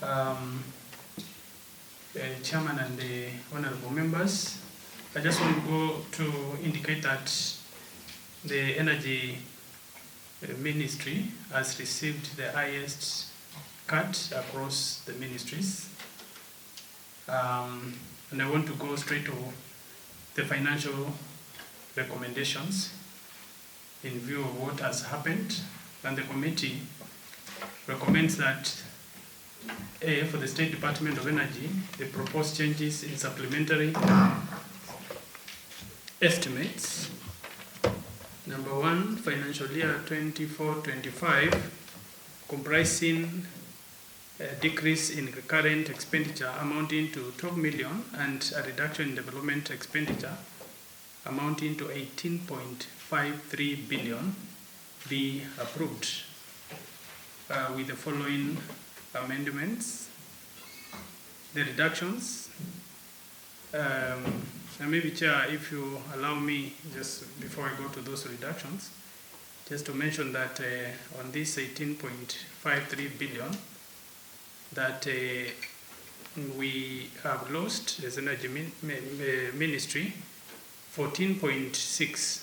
um, Chairman and the honorable members. I just want to indicate that the Energy Ministry has received the highest cut across the ministries. And I want to go straight to the financial recommendations in view of what has happened. And the committee recommends that for the State Department of Energy, the proposed changes in supplementary estimates. Number one, financial year 24-25, comprising a decrease in recurrent expenditure amounting to 12 million and a reduction in development expenditure amounting to 18.53 billion be approved with the following amendments. The reductions, and maybe Chair, if you allow me, just before I go to those reductions, just to mention that on this 18.53 billion, that we have lost as Energy Ministry, 14.6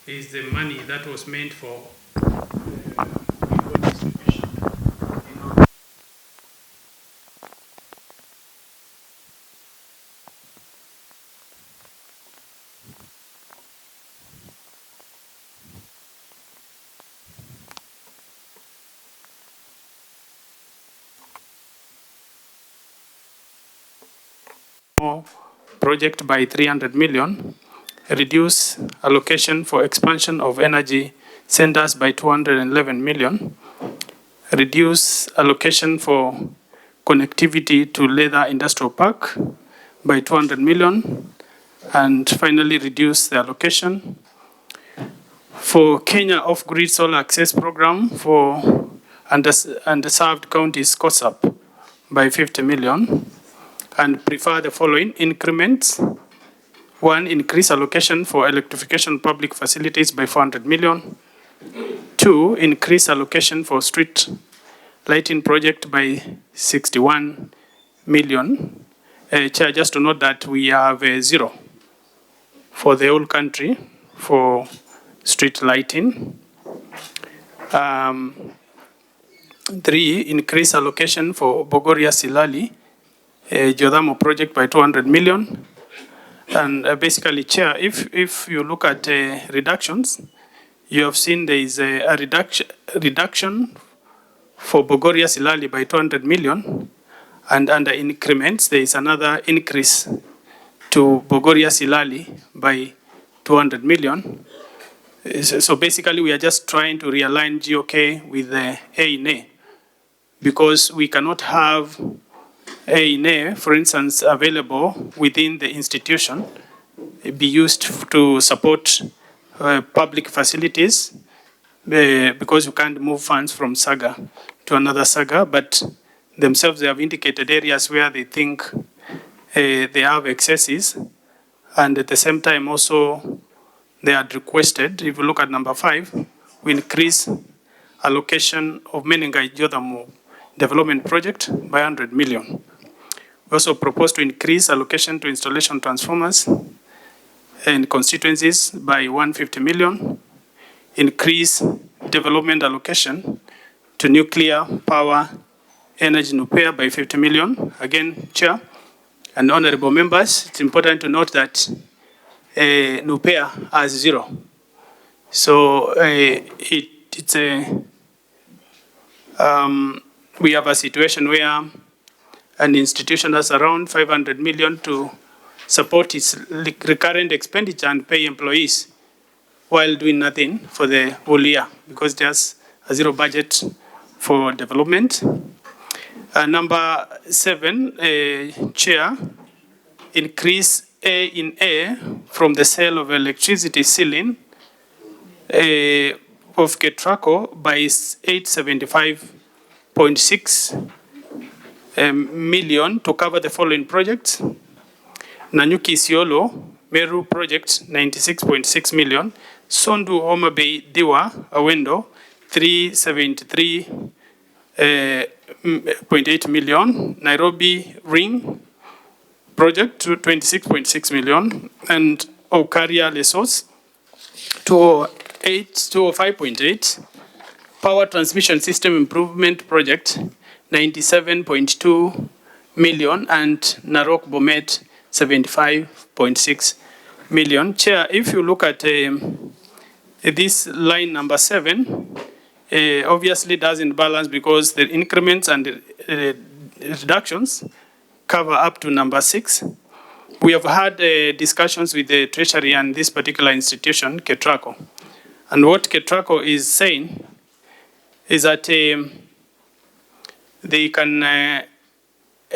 is the money that was meant for distribution. Project by 300 million, reduce allocation for expansion of energy centers by 211 million, reduce allocation for connectivity to Leather Industrial Park by 200 million, and finally reduce the allocation for Kenya Off-Grid Solar Access Program for underserved counties COSAP by 50 million, and prefer the following increments. One, increase allocation for electrification public facilities by 400 million. Two, increase allocation for street lighting project by 61 million. Chair, just to note that we have zero for the whole country for street lighting. Three, increase allocation for Bogoria Silali Geothermal project by 200 million. And basically, Chair, if you look at reductions, you have seen there is a reduction for Bogoria Silali by 200 million. And under increments, there is another increase to Bogoria Silali by 200 million. So basically, we are just trying to realign GOK with the A&A, because we cannot have A&A, for instance, available within the institution, be used to support public facilities, because you can't move funds from SAGA to another SAGA, but themselves they have indicated areas where they think they have excesses, and at the same time also they had requested, if you look at number 5, we increase allocation of Menengai Geothermal development project by 100 million. We also propose to increase allocation to installation transformers and constituencies by 150 million, increase development allocation to nuclear power energy nuclear by 50 million. Again, Chair and honorable members, it's important to note that nuclear has zero. So it's a we have a situation where an institution has around 500 million to support its recurrent expenditure and pay employees while doing nothing for the whole year, because there's a zero budget for development. Number 7, Chair, increase A in A from the sale of electricity ceiling of Ketraco by 875.6 million to cover the following projects. Nanyuki Isiolo Meru project 96.6 million. Sondu Homa Bay Diwa Awendo 373 0.8 million, Nairobi Ring project to 26.6 million, and Okaria Lesos 205.8, Power Transmission System Improvement Project 97.2 million, and Narok Bomet 75.6 million. Chair, if you look at this line number 7, obviously doesn't balance because the increments and the reductions cover up to number 6. We have had discussions with the Treasury and this particular institution, KETRACO. And what KETRACO is saying is that they can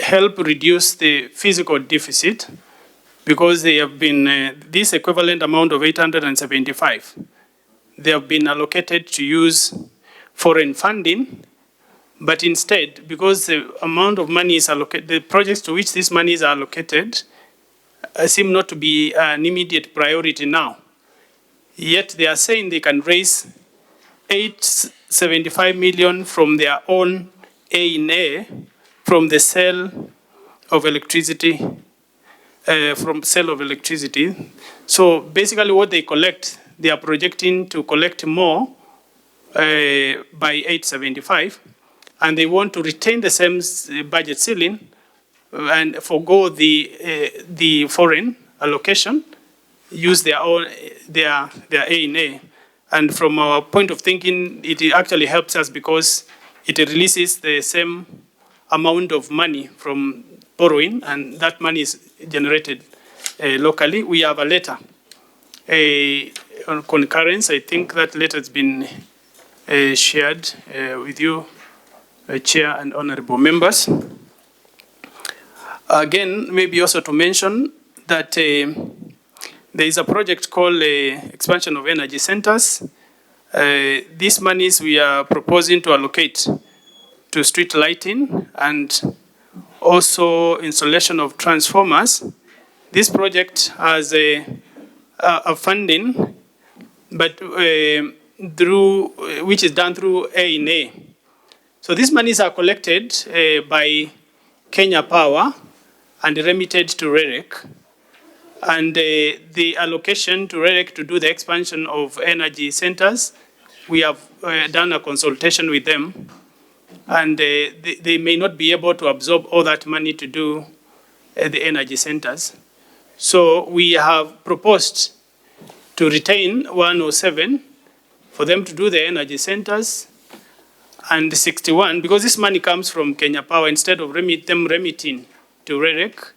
help reduce the physical deficit because they have been, this equivalent amount of 875, they have been allocated to use foreign funding, but instead, because the amount of money is allocated, the projects to which these monies are allocated seem not to be an immediate priority now. Yet they are saying they can raise 875 million from their own A&A from the sale of electricity, So basically what they collect, they are projecting to collect more by 875, and they want to retain the same budget ceiling and forego the foreign allocation, use their own their A&A. And from our point of thinking, it actually helps us because it releases the same amount of money from borrowing, and that money is generated locally. We have a letter on concurrence. I think that letter has been shared with you, Chair and honorable members. Again, maybe also to mention that there is a project called Expansion of Energy Centers. These monies we are proposing to allocate to street lighting and also installation of transformers. This project has a funding, but which is done through A&A. So these monies are collected by Kenya Power and remitted to REREC. And the allocation to REREC to do the expansion of energy centers, we have done a consultation with them, and they may not be able to absorb all that money to do the energy centers. So we have proposed to retain 107 for them to do the energy centers, and 61, because this money comes from Kenya Power, instead of them remitting to REREC,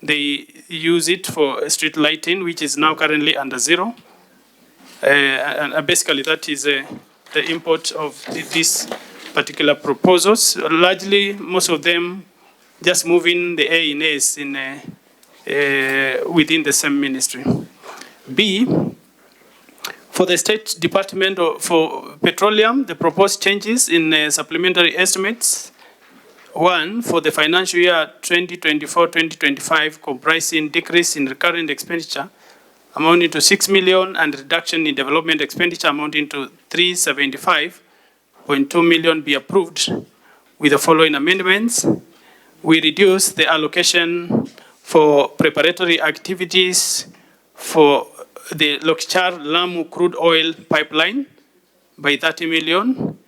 they use it for street lighting, which is now currently under 0. And basically that is the import of these particular proposals. Largely, most of them just moving the A&As within the same ministry. B, for the State Department for Petroleum, the proposed changes in supplementary estimates. 1, for the financial year 2024-2025, comprising decrease in recurrent expenditure amounting to 6 million and reduction in development expenditure amounting to 375.2 million be approved with the following amendments. We reduce the allocation for preparatory activities for the Lokchar-Lamu crude oil pipeline by 30 million.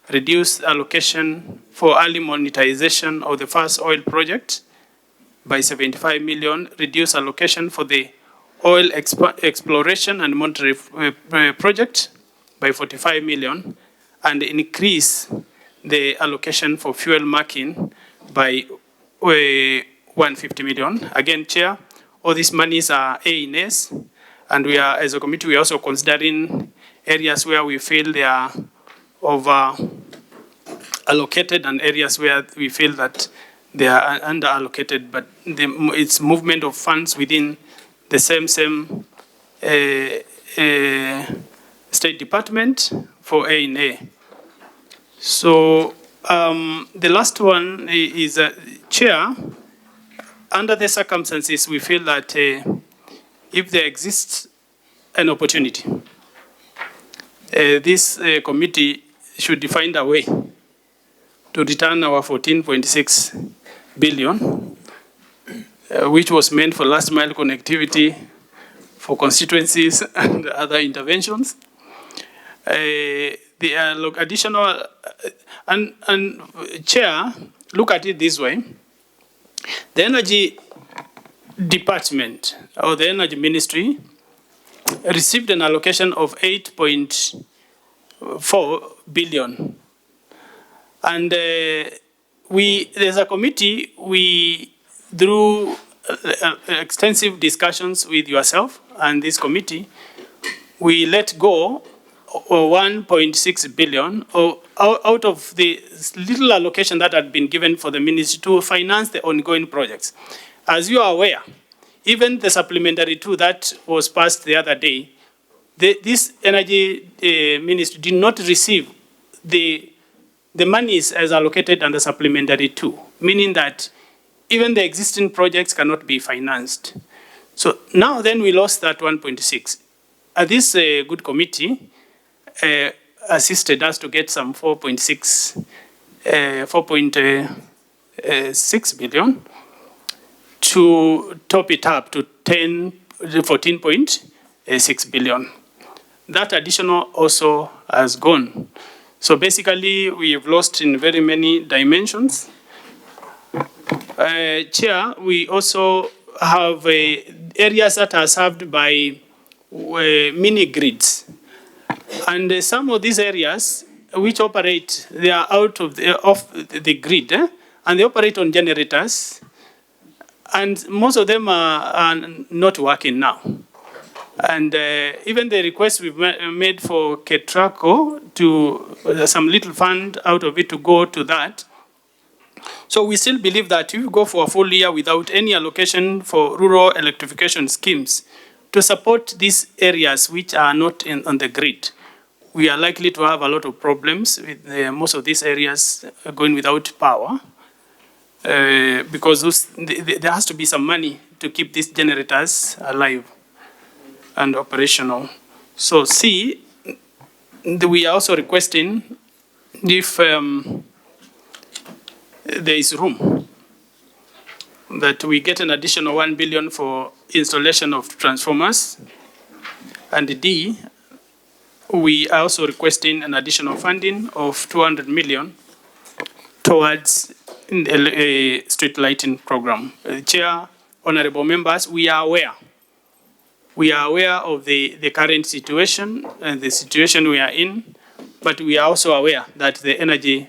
Reduce allocation for early monetization of the first oil project by 75 million. Reduce allocation for the oil exploration and monetary project by 45 million. And increase the allocation for fuel marking by 150 million. Again, Chair, all these monies are A&S, and we are, as a committee, we are also considering areas where we feel they are over allocated and areas where we feel that they are under allocated, but it's movement of funds within the same State Department for A&A. So the last one is Chair, under the circumstances, we feel that if there exists an opportunity, this committee should find a way to to return our 14.6 billion, which was meant for last mile connectivity for constituencies and other interventions. The additional, and Chair, look at it this way. The Energy Department or the Energy Ministry received an allocation of 8.4 billion. And there's a committee, through extensive discussions with yourself and this committee, we let go 1.6 billion out of the little allocation that had been given for the ministry to finance the ongoing projects. As you are aware, even the supplementary 2 that was passed the other day, this energy ministry did not receive the monies as allocated under supplementary 2, meaning that even the existing projects cannot be financed. So now then we lost that 1.6. This good committee assisted us to get some 4.6 billion to top it up to 14.6 billion. That additional also has gone. So basically, we have lost in very many dimensions. Chair, we also have areas that are served by mini grids. And some of these areas which operate, they are out of the grid, and they operate on generators. And most of them are not working now. And even the request we've made for Ketraco to some little fund out of it to go to that. So we still believe that if you go for a full year without any allocation for rural electrification schemes to support these areas which are not on the grid, we are likely to have a lot of problems with most of these areas going without power. Because there has to be some money to keep these generators alive and operational. So C, we are also requesting if there is room that we get an additional 1 billion for installation of transformers. And D, we are also requesting an additional funding of 200 million towards a street lighting program. Chair, honorable members, we are aware. We are aware of the current situation and the situation we are in, but we are also aware that the energy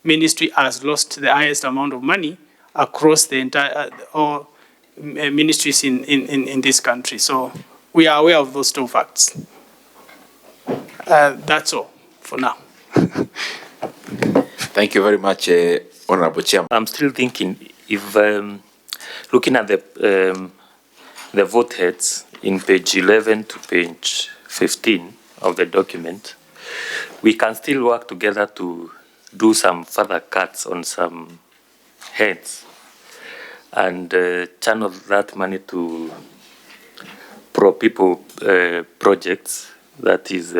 ministry has lost the highest amount of money across the entire all ministries in this country. So we are aware of those two facts. That's all for now. Thank you very much, Honorable Chairman. I'm still thinking if looking at the vote heads in page 11 to page 15 of the document, we can still work together to do some further cuts on some heads and channel that money to pro-people projects, that is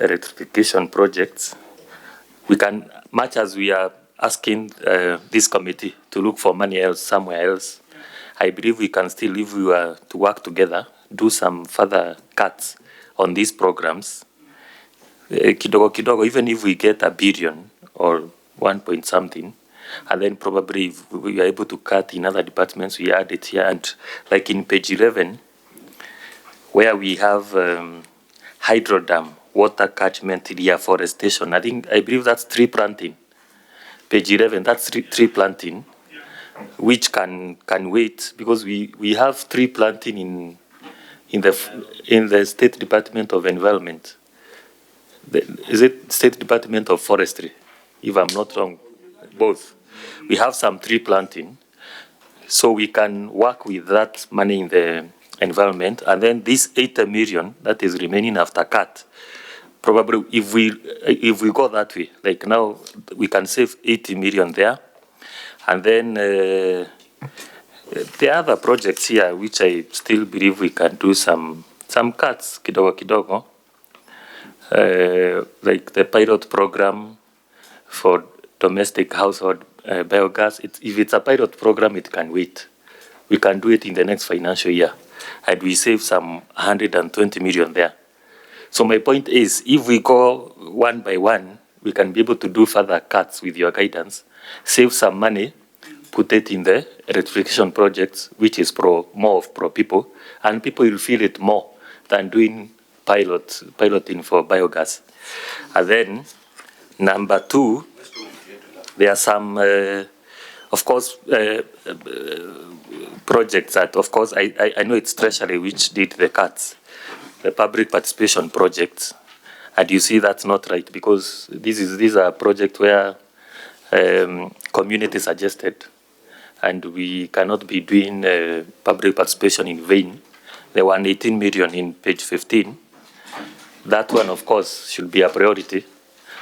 electrification projects. We can, much as we are asking this committee to look for money else somewhere else, I believe we can still, if we were to work together, do some further cuts on these programs. Kidogo kidogo, even if we get 1 billion or 1 point something, and then probably if we are able to cut in other departments, we add it here. And like in page 11, where we have hydro dam, water catchment, reforestation, I believe that's tree planting. Page 11, that's tree planting, which can wait, because we have tree planting in the State Department of Environment. Is it State Department of Forestry? If I'm not wrong, both. We have some tree planting, so we can work with that money in the environment, and then this 80 million that is remaining after cut, probably if we go that way, like now we can save 80 million there, and then the other projects here, which I still believe we can do some cuts, kidogo kidogo, like the pilot program for domestic household biogas. If it's a pilot program, it can wait. We can do it in the next financial year, and we save some 120 million there. So my point is, if we go one by one, we can be able to do further cuts with your guidance, save some money, put it in the electrification projects, which is more pro people, and people will feel it more than doing piloting for biogas. And then, number two, there are some, of course, projects that, of course, I know it's Treasury which did the cuts, the public participation projects, and you see that's not right, because these are projects where community suggested, and we cannot be doing public participation in vain. The 118 million in page 15, that one, of course, should be a priority,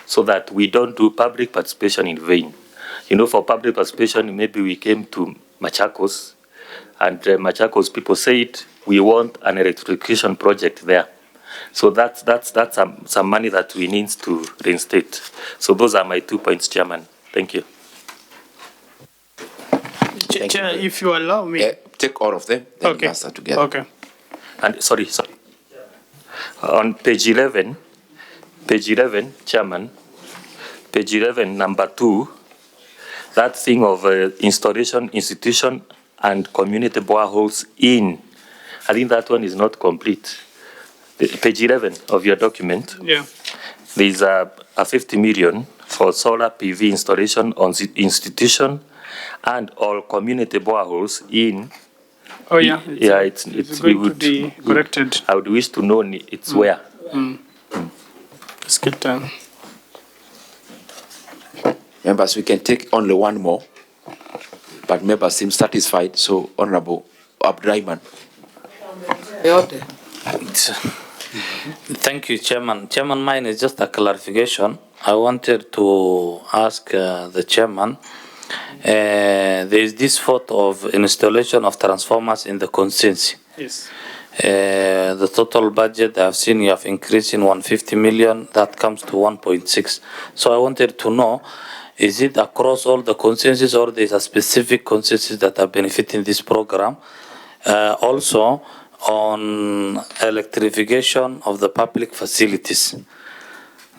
so that we don't do public participation in vain. You know, for public participation, maybe we came to Machakos, and Machakos people said, we want an electrification project there. So that's some money that we need to reinstate. So those are my 2 points, Chairman. Thank you. Chair, if you allow me. Take all of them, then Okay. answer together. Okay. And sorry. On page 11, Chairman, page 11, number 2, that thing of installation, institution, and community boreholes in, I think that one is not complete. Page 11 of your document. Yeah. There's a 50 million for solar PV installation on the institution and all community boreholes in. Oh yeah. It's going to be corrected. I would wish to know it's where. Let's get done. Members, we can take only one more, but members seem satisfied. So, Honorable Abdrahman. Thank you, Chairman. Chairman, mine is just a clarification. I wanted to ask the Chairman, there is this photo of installation of transformers in the constituency. Yes. The total budget I've seen you have increased in 150 million, that comes to 1.6. So I wanted to know, is it across all the constituencies or there's a specific constituencies that are benefiting this program? Also, on electrification of the public facilities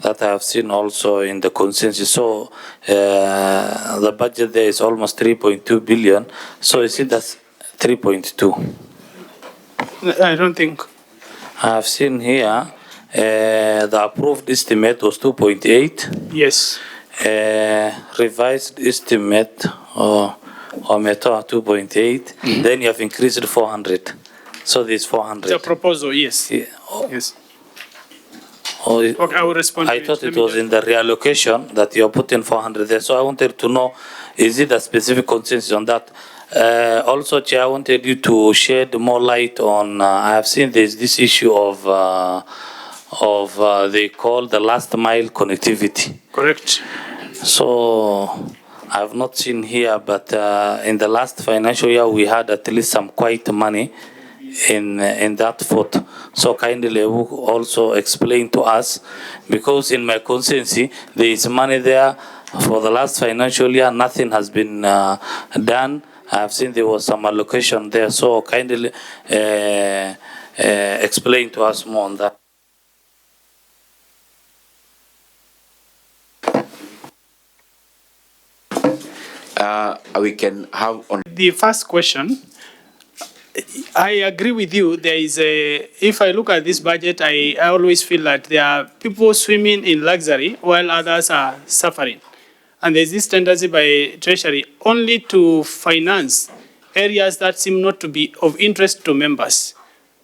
that I have seen also in the consensus. So the budget there is almost 3.2 billion. So is it that's 3.2? I don't think. I have seen here the approved estimate was 2.8. Yes. Revised estimate or meta 2.8. Then you have increased 400. So there's 400. The proposal, yes. Yeah. Yes. Okay, I will respond. I thought it was in the reallocation that you are putting 400 there. So I wanted to know, is it a specific consensus on that? Also, Chair, I wanted you to shed more light on, I have seen there's this issue of they call the last mile connectivity. Correct. So I have not seen here, but in the last financial year, we had at least some quite money in that foot. So kindly also explain to us, because in my constituency, there is money there for the last financial year, nothing has been done. I have seen there was some allocation there, so kindly explain to us more on that. We can have on The first question, I agree with you. There is if I look at this budget, I always feel that there are people swimming in luxury while others are suffering. And there's this tendency by Treasury only to finance areas that seem not to be of interest to members.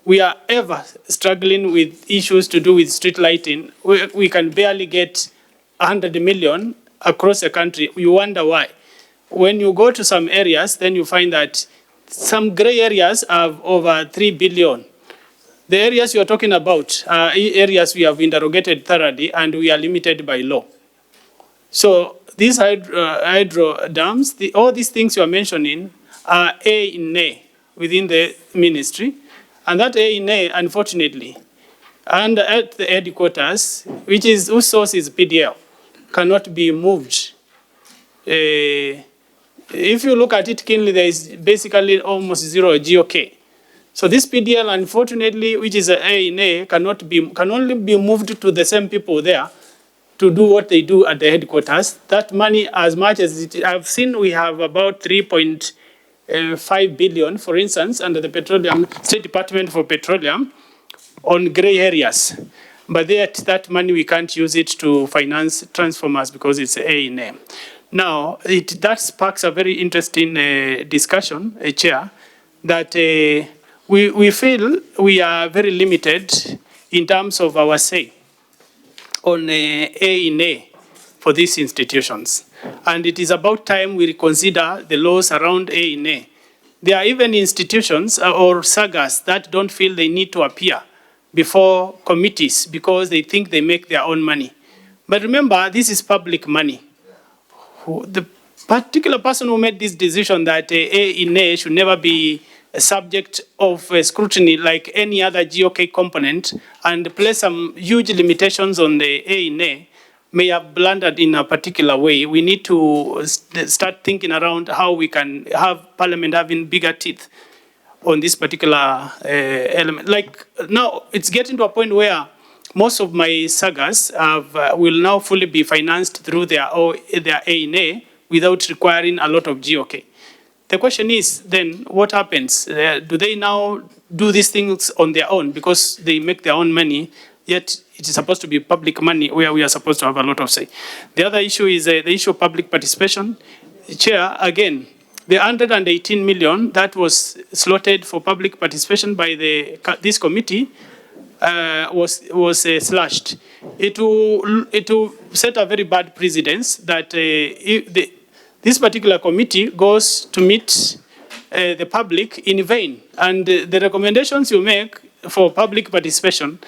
We are ever struggling with issues to do with street lighting. We can barely get 100 million across the country. You wonder why. When you go to some areas, then you find that some gray areas have over 3 billion. The areas you're talking about are areas we have interrogated thoroughly and we are limited by law. So these hydro dams, all these things you're mentioning are A in A within the ministry. And that A in A, unfortunately, and at the headquarters, whose source is PDL, cannot be moved. If you look at it keenly, there is basically almost zero GOK. So this PDL, unfortunately, which is A in A, can only be moved to the same people there to do what they do at the headquarters. That money, as much as I've seen, we have about 3.5 billion, for instance, under the Petroleum State Department for Petroleum on gray areas. But that money, we can't use it to finance transformers because it's A in A. Now, that sparks a very interesting discussion, Chair, that we feel we are very limited in terms of our say on A in A for these institutions. And it is about time we reconsider the laws around A in A. There are even institutions or sagas that don't feel they need to appear before committees because they think they make their own money. But remember, this is public money. The particular person who made this decision that A in A should never be a subject of scrutiny like any other GOK component and place some huge limitations on the A in A may have blundered in a particular way. We need to start thinking around how we can have Parliament having bigger teeth on this particular element. Like now, it's getting to a point where most of my sagas will now fully be financed through their A in A without requiring a lot of GOK. The question is then, what happens? Do they now do these things on their own because they make their own money, yet it is supposed to be public money where we are supposed to have a lot of say? The other issue is the issue of public participation. Chair, again, the 118 million that was slotted for public participation by this committee was slashed. It will set a very bad precedence that this particular committee goes to meet the public in vain. And the recommendations you make for public participation,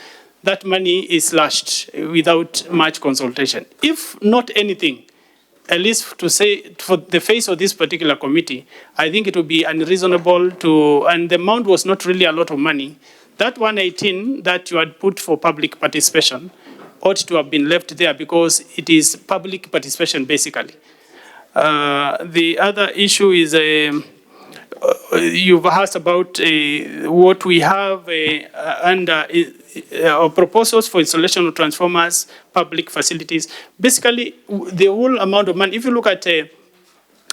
that money is slashed without much consultation. If not anything, at least to say for the face of this particular committee, I think it would be unreasonable to, and the amount was not really a lot of money. That 118 that you had put for public participation ought to have been left there because it is public participation basically. The other issue is you've asked about what we have under proposals for installation of transformers, public facilities. Basically, the whole amount of money, if you look at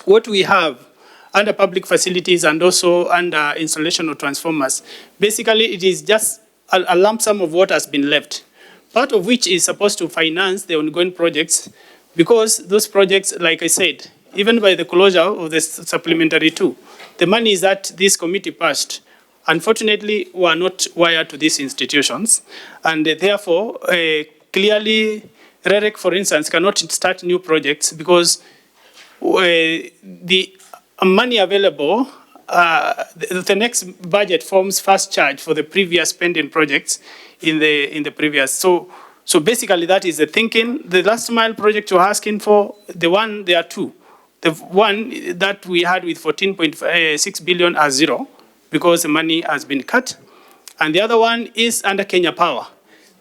what we have under public facilities and also under installation of transformers, basically it is just a lump sum of what has been left, part of which is supposed to finance the ongoing projects, because those projects, like I said, even by the closure of the supplementary 2, the monies that this committee passed, unfortunately, were not wired to these institutions. And therefore, clearly, REREC, for instance, cannot start new projects because the money available, the next budget forms first charge for the previous pending projects in the previous. So basically, that is the thinking. The last mile project you're asking for, there are two. The one that we had with 14.6 billion as zero, because the money has been cut. And the other one is under Kenya Power.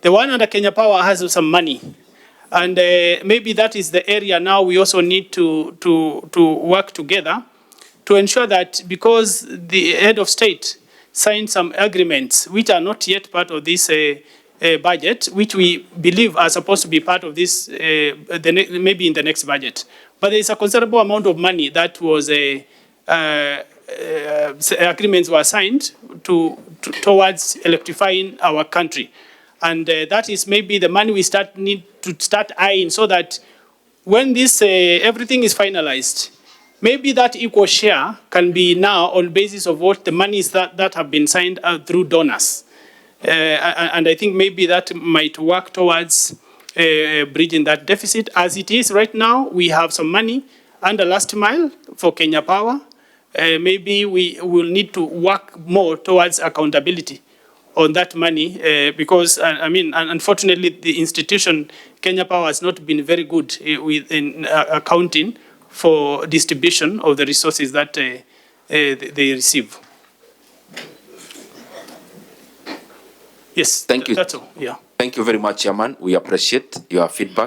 The one under Kenya Power has some money. And maybe that is the area now we also need to work together to ensure that, because the head of state signed some agreements which are not yet part of this budget, which we believe are supposed to be part of this maybe in the next budget. But there is a considerable amount of money that was agreements were signed towards electrifying our country. And that is maybe the money we need to start eyeing, so that when this everything is finalized, maybe that equal share can be now on basis of what the monies that have been signed through donors. And I think maybe that might work towards bridging that deficit. As it is right now, we have some money under last mile for Kenya Power. Maybe we will need to work more towards accountability on that money because, I mean, unfortunately, the institution, Kenya Power, has not been very good in accounting for distribution of the resources that they receive. Yes, thank you. That's all, yeah. Thank you very much, Chairman. We appreciate your feedback.